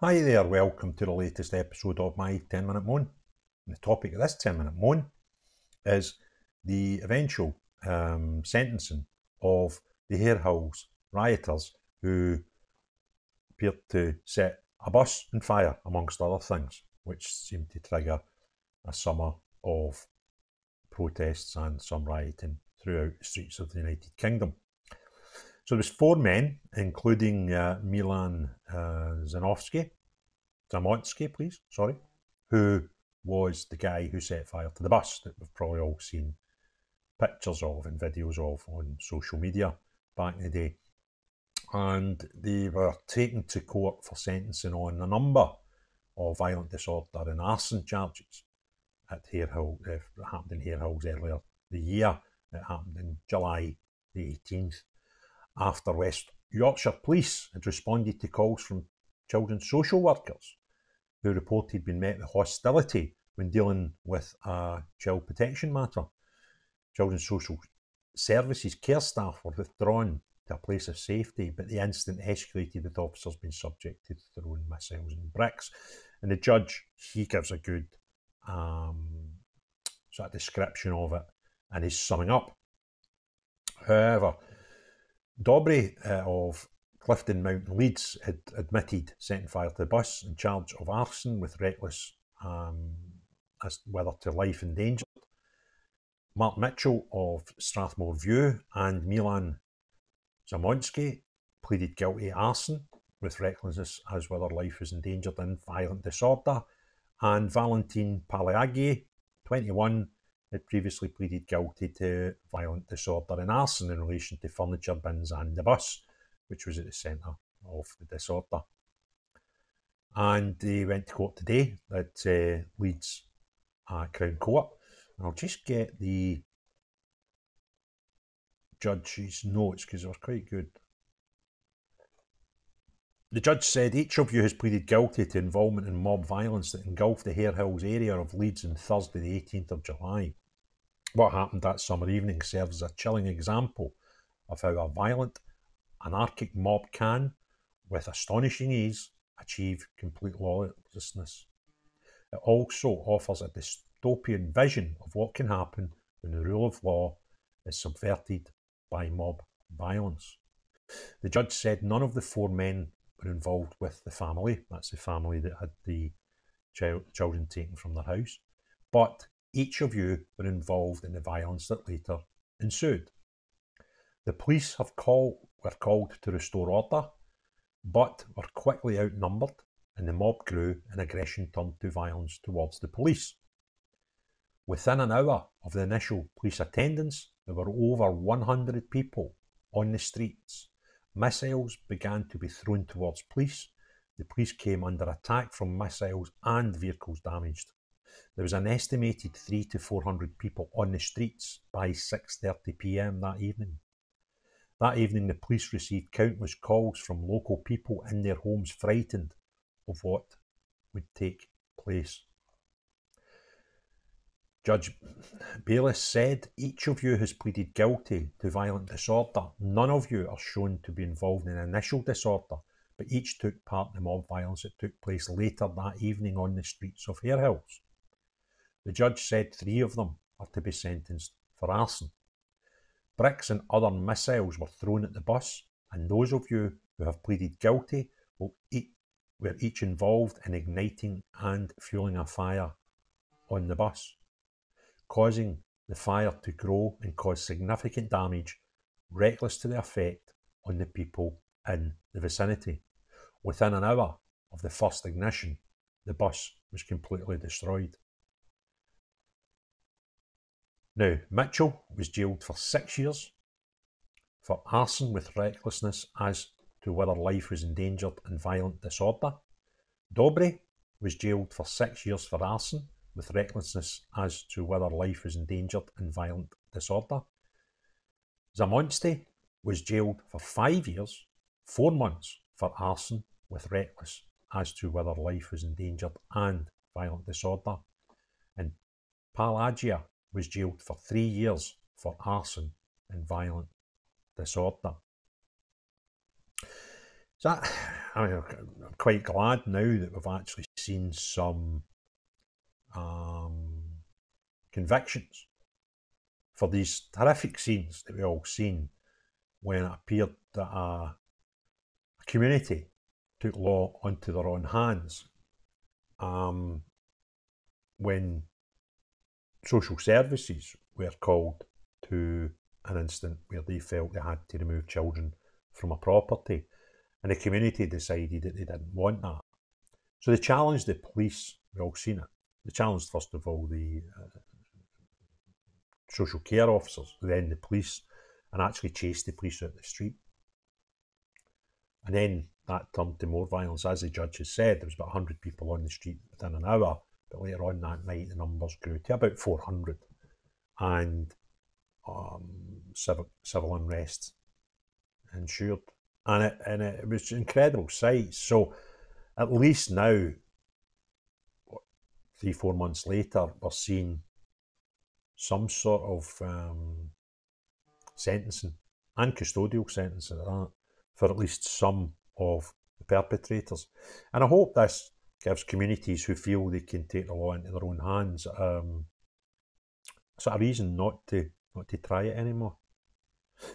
Hi there, welcome to the latest episode of my 10-minute moan. The topic of this 10-minute moan is the eventual sentencing of the Harehills rioters who appeared to set a bus on fire, amongst other things, which seemed to trigger a summer of protests and some rioting throughout the streets of the United Kingdom. So there was 4 men, including Milan Zamonsty, who was the guy who set fire to the bus that we've probably all seen pictures of and videos of on social media back in the day. And they were taken to court for sentencing on a number of violent disorder and arson charges at Harehills. It happened in Harehills earlier the year. It happened in July the 18th, after West Yorkshire Police had responded to calls from children's social workers who reported being met with hostility when dealing with a child protection matter. Children's social services care staff were withdrawn to a place of safety, but the incident escalated with officers being subject to throwing missiles and bricks. And the judge, he gives a good sort of description of it and he's summing up. However, Dobre of Clifton Mountain, Leeds, had admitted setting fire to the bus in charge of arson with reckless whether to life endangered. Mark Mitchell of Strathmore View and Milan Zamonsty pleaded guilty arson with recklessness as whether life was endangered and violent disorder. And Valentine Palaghia, 21, had previously pleaded guilty to violent disorder and arson in relation to furniture bins and the bus, which was at the centre of the disorder. And they went to court today at Leeds Crown Court. And I'll just get the judge's notes because they were quite good. The judge said each of you has pleaded guilty to involvement in mob violence that engulfed the Harehills area of Leeds on Thursday the 18th of July. What happened that summer evening serves as a chilling example of how a violent, anarchic mob can, with astonishing ease, achieve complete lawlessness. It also offers a dystopian vision of what can happen when the rule of law is subverted by mob violence. The judge said none of the 4 men were involved with the family, that's the family that had the children taken from their house, but each of you were involved in the violence that later ensued. The police were called to restore order, but were quickly outnumbered and the mob grew and aggression turned to violence towards the police. Within an hour of the initial police attendance, there were over 100 people on the streets. Missiles began to be thrown towards police. The police came under attack from missiles and vehicles damaged. There was an estimated 300 to 400 people on the streets by 6:30 p.m. that evening. That evening, the police received countless calls from local people in their homes frightened of what would take place. Judge Bayliss said, each of you has pleaded guilty to violent disorder. None of you are shown to be involved in initial disorder, but each took part in the mob violence that took place later that evening on the streets of Harehills. The judge said 3 of them are to be sentenced for arson. Bricks and other missiles were thrown at the bus, and those of you who have pleaded guilty were each involved in igniting and fueling a fire on the bus, causing the fire to grow and cause significant damage, reckless to the effect on the people in the vicinity. Within an hour of the first ignition, the bus was completely destroyed. Now, Mitchell was jailed for 6 years for arson with recklessness as to whether life was endangered and violent disorder. Dobre was jailed for 6 years for arson with recklessness as to whether life was endangered and violent disorder. Zamonsty was jailed for 5 years, 4 months for arson with reckless as to whether life was endangered and violent disorder. And Palaghia was jailed for 3 years for arson and violent disorder. So I'm quite glad now that we've actually seen some convictions for these horrific scenes that we all seen when it appeared that a community took law into their own hands when social services were called to an incident where they felt they had to remove children from a property, and the community decided that they didn't want that. So they challenged the police. We've all seen it. They challenged, first of all, the social care officers, then the police, and actually chased the police out the street. And then that turned to more violence. As the judge has said, there was about 100 people on the street within an hour, but later on that night the numbers grew to about 400, and civil unrest ensued. And it was an incredible sight. So at least now, 3-4 months later, we're seeing some sort of sentencing and custodial sentencing at that for at least some of the perpetrators. And I hope this gives communities who feel they can take the law into their own hands sort of reason not to try it anymore.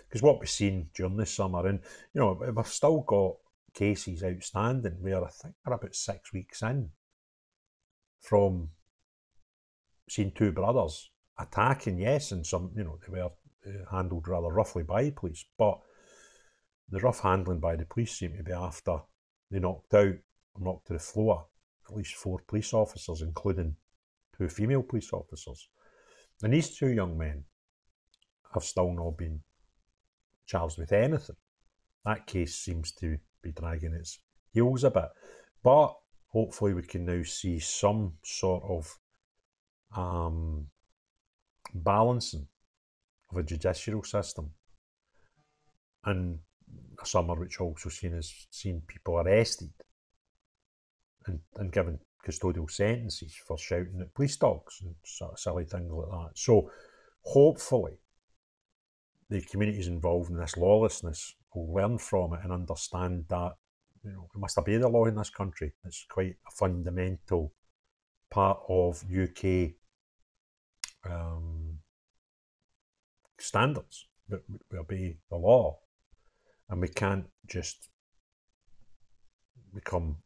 Because what we've seen during this summer, and you know, we've still got cases outstanding where I think we're about 6 weeks in from seeing two brothers attacking, yes, and some, you know, they were handled rather roughly by police, but the rough handling by the police seemed to be after they knocked out, or knocked to the floor, at least 4 police officers, including 2 female police officers. And these 2 young men have still not been charged with anything. That case seems to be dragging its heels a bit. But hopefully we can now see some sort of balancing of a judicial system. And a summer which also seen people arrested and given custodial sentences for shouting at police dogs and sort of silly things like that. So hopefully the communities involved in this lawlessness will learn from it and understand that, you know, we must obey the law in this country. It's quite a fundamental part of UK standards. We obey the law, and we can't just become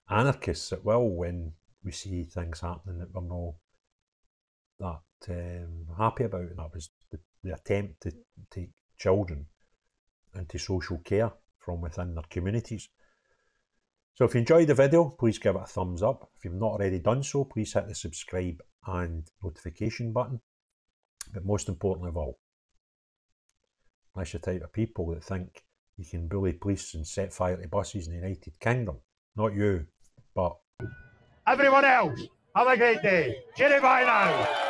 anarchists at will when we see things happening that we're not that happy about. And that was the attempt to take children into social care from within their communities. So if you enjoyed the video, please give it a thumbs up. If you've not already done so, please hit the subscribe and notification button. But most importantly of all, unless you're the type of people that think you can bully police and set fire to buses in the United Kingdom, not you, but everyone else, have a great day. Cheerio, bye now.